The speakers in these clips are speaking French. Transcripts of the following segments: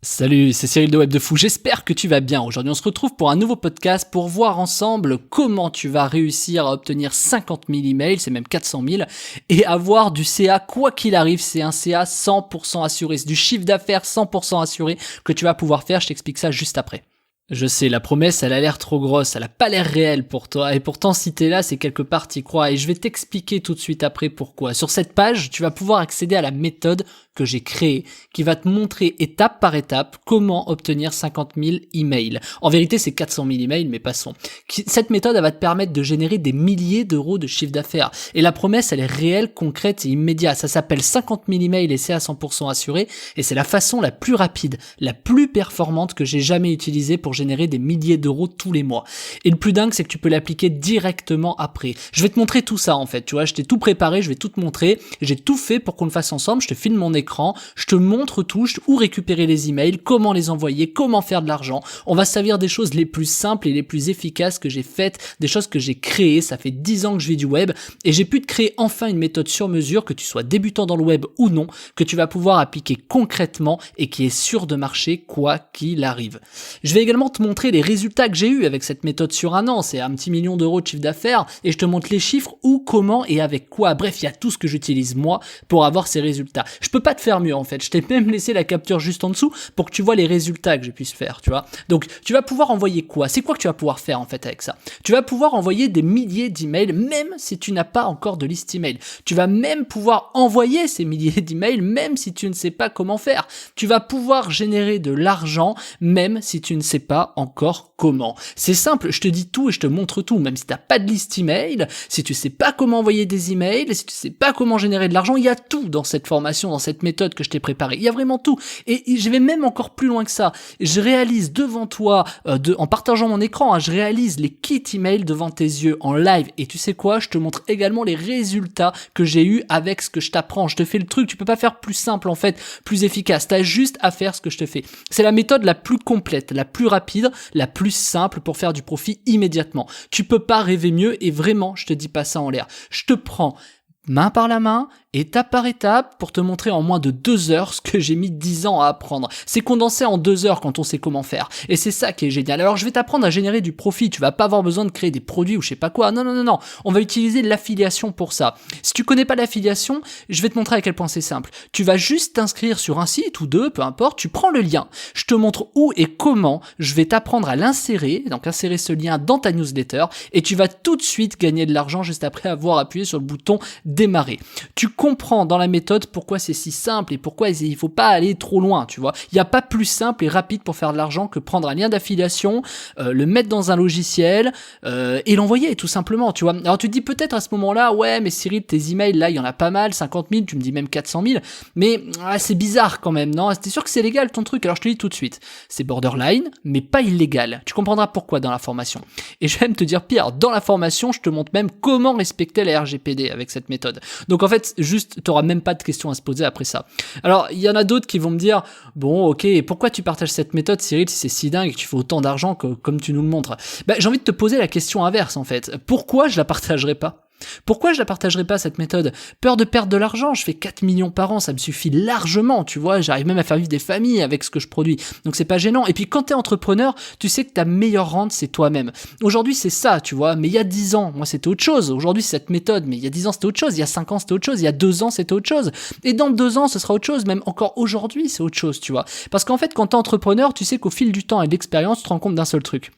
Salut, c'est Cyril de Web de Fou, j'espère que tu vas bien. Aujourd'hui on se retrouve pour un nouveau podcast pour voir ensemble comment tu vas réussir à obtenir 50 000 emails, c'est même 400 000, et avoir du CA quoi qu'il arrive. C'est un CA 100% assuré, c'est du chiffre d'affaires 100% assuré que tu vas pouvoir faire, je t'explique ça juste après. Je sais, la promesse, elle a l'air trop grosse, elle a pas l'air réelle pour toi, et pourtant si t'es là, c'est quelque part t'y crois, et je vais t'expliquer tout de suite après pourquoi. Sur cette page, tu vas pouvoir accéder à la méthode que j'ai créée, qui va te montrer étape par étape comment obtenir 50 000 emails. En vérité, c'est 400 000 emails, mais passons. Cette méthode, elle va te permettre de générer des milliers d'euros de chiffre d'affaires, et la promesse, elle est réelle, concrète et immédiate. Ça s'appelle 50 000 emails et c'est à 100% assuré, et c'est la façon la plus rapide, la plus performante que j'ai jamais utilisée pour générer des milliers d'euros tous les mois. Et le plus dingue, c'est que tu peux l'appliquer directement après. Je vais te montrer tout ça en fait, tu vois, je t'ai tout préparé, je vais tout te montrer, j'ai tout fait pour qu'on le fasse ensemble, je te filme mon écran, je te montre tout, où récupérer les emails, comment les envoyer, comment faire de l'argent. On va se servir des choses les plus simples et les plus efficaces que j'ai faites, des choses que j'ai créées. Ça fait 10 ans que je vis du web et j'ai pu te créer enfin une méthode sur mesure, que tu sois débutant dans le web ou non, que tu vas pouvoir appliquer concrètement et qui est sûre de marcher quoi qu'il arrive. Je vais également te montrer les résultats que j'ai eu avec cette méthode sur un an. C'est un petit million d'euros de chiffre d'affaires et je te montre les chiffres, où, comment et avec quoi. Bref, il y a tout ce que j'utilise moi pour avoir ces résultats. Je peux pas te faire mieux en fait. Je t'ai même laissé la capture juste en dessous pour que tu vois les résultats que j'ai pu faire, tu vois. Donc, tu vas pouvoir envoyer quoi? C'est quoi que tu vas pouvoir faire en fait avec ça? Tu vas pouvoir envoyer des milliers d'emails même si tu n'as pas encore de liste email. Tu vas même pouvoir envoyer ces milliers d'emails même si tu ne sais pas comment faire. Tu vas pouvoir générer de l'argent même si tu ne sais pas encore comment. C'est simple, je te dis tout et je te montre tout, même si t'as pas de liste email, si tu sais pas comment envoyer des emails, si tu sais pas comment générer de l'argent, il y a tout dans cette formation, dans cette méthode que je t'ai préparée. Il y a vraiment tout. Et je vais même encore plus loin que ça. Je réalise devant toi, en partageant mon écran, je réalise les kits email devant tes yeux en live. Et tu sais quoi, je te montre également les résultats que j'ai eu avec ce que je t'apprends. Je te fais le truc, tu peux pas faire plus simple en fait, plus efficace. T'as juste à faire ce que je te fais. C'est la méthode la plus complète, la plus rapide, la plus simple pour faire du profit immédiatement. Tu peux pas rêver mieux et vraiment, je te dis pas ça en l'air. Je te prends main par la main, étape par étape, pour te montrer en moins de 2 heures ce que j'ai mis 10 ans à apprendre. C'est condensé en 2 heures quand on sait comment faire. Et c'est ça qui est génial. Alors je vais t'apprendre à générer du profit. Tu vas pas avoir besoin de créer des produits ou je sais pas quoi. Non. On va utiliser l'affiliation pour ça. Si tu connais pas l'affiliation, je vais te montrer à quel point c'est simple. Tu vas juste t'inscrire sur un site ou deux, peu importe. Tu prends le lien. Je te montre où et comment. Je vais t'apprendre à l'insérer. Donc insérer ce lien dans ta newsletter. Et tu vas tout de suite gagner de l'argent juste après avoir appuyé sur le bouton démarrer. Tu comprends dans la méthode pourquoi c'est si simple et pourquoi il faut pas aller trop loin, tu vois. Il n'y a pas plus simple et rapide pour faire de l'argent que prendre un lien d'affiliation, le mettre dans un logiciel et l'envoyer tout simplement, tu vois. Alors tu te dis peut-être à ce moment-là, ouais mais Cyril, tes emails là, il y en a pas mal, 50 000, tu me dis même 400 000, mais c'est bizarre quand même, non? T'es sûr que c'est légal ton truc? Alors je te dis tout de suite, c'est borderline, mais pas illégal. Tu comprendras pourquoi dans la formation. Et je vais même te dire pire, dans la formation, je te montre même comment respecter la RGPD avec cette méthode. Donc en fait, juste, t'auras même pas de questions à se poser après ça. Alors, il y en a d'autres qui vont me dire, bon, ok, pourquoi tu partages cette méthode, Cyril, si c'est si dingue et que tu fais autant d'argent comme tu nous le montres? J'ai envie de te poser la question inverse, en fait. Pourquoi je la partagerai pas? Pourquoi je la partagerai pas cette méthode? Peur de perdre de l'argent, je fais 4 millions par an, ça me suffit largement, tu vois, j'arrive même à faire vivre des familles avec ce que je produis, donc c'est pas gênant. Et puis quand t'es entrepreneur, tu sais que ta meilleure rente c'est toi-même. Aujourd'hui c'est ça, tu vois, mais il y a 10 ans, moi c'était autre chose. Aujourd'hui c'est cette méthode, mais il y a 10 ans c'était autre chose, il y a 5 ans c'était autre chose, il y a 2 ans c'était autre chose, et dans 2 ans ce sera autre chose, même encore aujourd'hui c'est autre chose, tu vois. Parce qu'en fait quand t'es entrepreneur, tu sais qu'au fil du temps et de l'expérience, tu te rends compte d'un seul truc.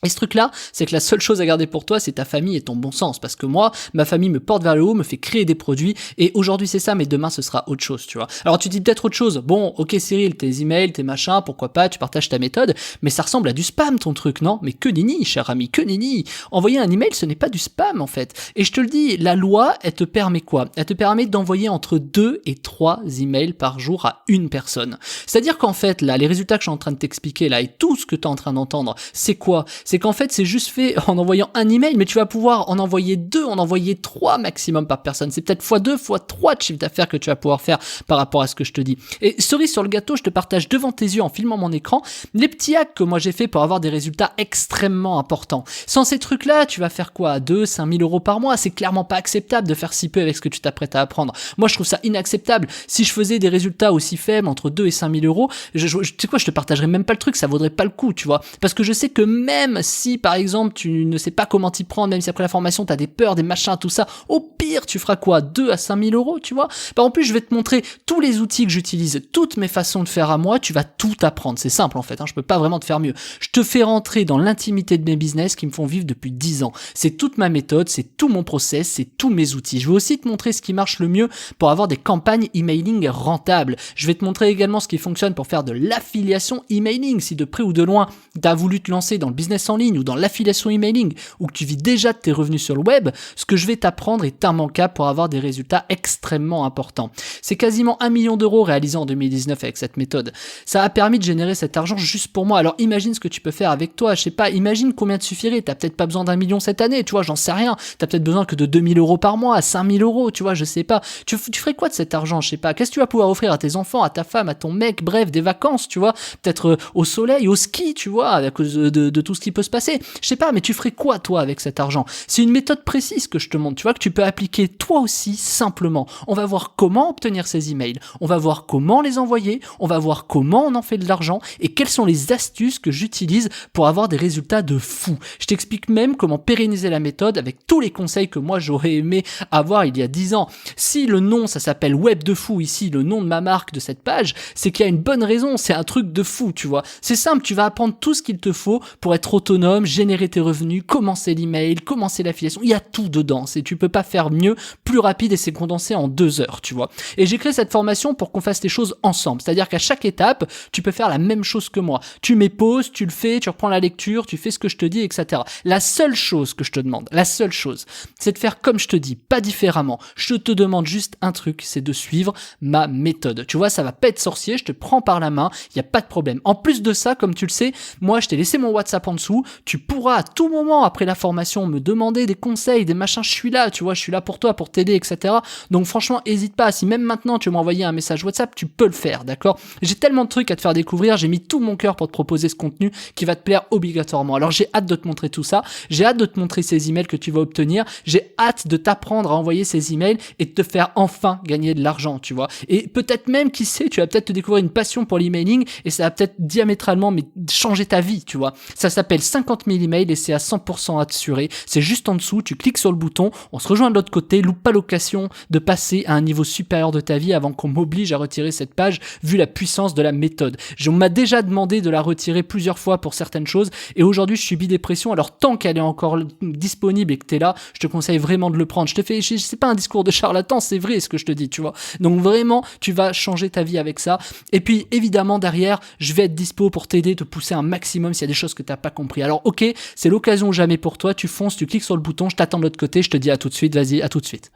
Et ce truc-là, c'est que la seule chose à garder pour toi, c'est ta famille et ton bon sens. Parce que moi, ma famille me porte vers le haut, me fait créer des produits, et aujourd'hui c'est ça, mais demain ce sera autre chose, tu vois. Alors tu dis peut-être autre chose, bon, ok Cyril, tes emails, tes machins, pourquoi pas, tu partages ta méthode, mais ça ressemble à du spam ton truc, non? Mais que nenni, cher ami, que nenni. Envoyer un email, ce n'est pas du spam en fait. Et je te le dis, la loi, elle te permet quoi? Elle te permet d'envoyer entre 2 et 3 emails par jour à une personne. C'est-à-dire qu'en fait, là, les résultats que je suis en train de t'expliquer là, et tout ce que tu es en train d'entendre, c'est quoi? c'est qu'en fait, c'est juste fait en envoyant un email, mais tu vas pouvoir en envoyer 2, en envoyer 3 maximum par personne. C'est peut-être x2, x3 de chiffre d'affaires que tu vas pouvoir faire par rapport à ce que je te dis. Et cerise sur le gâteau, je te partage devant tes yeux en filmant mon écran les petits hacks que moi j'ai fait pour avoir des résultats extrêmement importants. Sans ces trucs-là, tu vas faire quoi? 2-5 000 euros par mois? C'est clairement pas acceptable de faire si peu avec ce que tu t'apprêtes à apprendre. Moi, je trouve ça inacceptable. Si je faisais des résultats aussi faibles, entre 2 et 5 000 euros, tu sais quoi, je te partagerais même pas le truc, ça vaudrait pas le coup, tu vois. Parce que je sais que même si, par exemple, tu ne sais pas comment t'y prendre, même si après la formation, t'as des peurs, des machins, tout ça, au pire, tu feras quoi? 2 à 5 000 euros, tu vois. Bah, en plus, je vais te montrer tous les outils que j'utilise, toutes mes façons de faire à moi, tu vas tout apprendre. C'est simple, en fait, hein, je peux pas vraiment te faire mieux. Je te fais rentrer dans l'intimité de mes business qui me font vivre depuis 10 ans. C'est toute ma méthode, c'est tout mon process, c'est tous mes outils. Je vais aussi te montrer ce qui marche le mieux pour avoir des campagnes emailing rentables. Je vais te montrer également ce qui fonctionne pour faire de l'affiliation emailing. Si de près ou de loin, tu as voulu te lancer dans le business en ligne ou dans l'affiliation emailing ou que tu vis déjà de tes revenus sur le web, ce que je vais t'apprendre est immanquable pour avoir des résultats extrêmement importants. C'est quasiment 1 million d'euros réalisés en 2019 avec cette méthode. Ça a permis de générer cet argent juste pour moi. Alors imagine ce que tu peux faire avec toi. Je sais pas, imagine combien te suffirait. T'as peut-être pas besoin d'1 million cette année, tu vois, j'en sais rien. T'as peut-être besoin que de 2 000 euros par mois, 5 000 euros, tu vois, je sais pas. Tu ferais quoi de cet argent, je sais pas. Qu'est-ce que tu vas pouvoir offrir à tes enfants, à ta femme, à ton mec, bref, des vacances, tu vois. Peut-être au soleil, au ski, tu vois, à cause de tout ce qui peut se passer. Je sais pas, mais tu ferais quoi, toi, avec cet argent? C'est une méthode précise que je te montre, tu vois, que tu peux appliquer toi aussi, simplement. On va voir comment obtenir ces emails. On va voir comment les envoyer. On va voir comment on en fait de l'argent et quelles sont les astuces que j'utilise pour avoir des résultats de fou. Je t'explique même comment pérenniser la méthode avec tous les conseils que moi j'aurais aimé avoir il y a 10 ans. Si le nom ça s'appelle Web de fou ici, le nom de ma marque de cette page, c'est qu'il y a une bonne raison, c'est un truc de fou, tu vois. C'est simple, tu vas apprendre tout ce qu'il te faut pour être autonome, générer tes revenus, commencer l'email, commencer l'affiliation, il y a tout dedans, tu peux pas faire mieux, plus rapide et c'est condensé en 2 heures, tu vois. Et j'ai créé cette formation pour qu'on fasse les choses ensemble, c'est-à-dire qu'à chaque étape, tu peux faire la même chose que moi. Tu mets pause, tu le fais, tu reprends la lecture, tu fais ce que je te dis, etc. La seule chose que je te demande, la seule chose, c'est de faire comme je te dis, pas différemment. Je te demande juste un truc, c'est de suivre ma méthode. Tu vois, ça va pas être sorcier, je te prends par la main, il y a pas de problème. En plus de ça, comme tu le sais, moi je t'ai laissé mon WhatsApp en dessous, tu pourras à tout moment après la formation me demander des conseils, des machins, je suis là, tu vois, je suis là pour toi, pour t'aider, etc. Donc franchement, hésite pas, si même maintenant tu veux m'envoyer un message WhatsApp, tu peux le faire, d'accord? J'ai tellement de trucs à te faire découvrir, j'ai mis tout mon cœur pour te proposer ce contenu qui va te plaire obligatoirement. Alors j'ai hâte de te montrer tout ça, j'ai hâte de te montrer ces emails que tu vas obtenir, j'ai hâte de t'apprendre à envoyer ces emails et de te faire enfin gagner de l'argent, tu vois. Et peut-être même, qui sait, tu vas peut-être te découvrir une passion pour l'emailing et ça va peut-être diamétralement mais changer ta vie, tu vois. Ça s'appelle 50 000 emails et c'est à 100% assuré. C'est juste en dessous, tu cliques sur le bouton, on se rejoint de l'autre côté, loupe pas l'occasion de passer à un niveau supérieur de ta vie avant qu'on m'oblige à retirer cette page vu la puissance de la méthode. On m'a déjà demandé de la retirer plusieurs fois pour certaines choses et aujourd'hui je subis des pressions, alors tant qu'elle est encore disponible et que t'es là, je te conseille vraiment de le prendre. C'est pas un discours de charlatan, c'est vrai ce que je te dis, tu vois. Donc vraiment, tu vas changer ta vie avec ça. Et puis évidemment derrière, je vais être dispo pour t'aider, te pousser un maximum s'il y a des choses que t'as pas compris. Alors ok, c'est l'occasion jamais pour toi, tu fonces, tu cliques sur le bouton, je t'attends de l'autre côté, je te dis à tout de suite, vas-y, à tout de suite.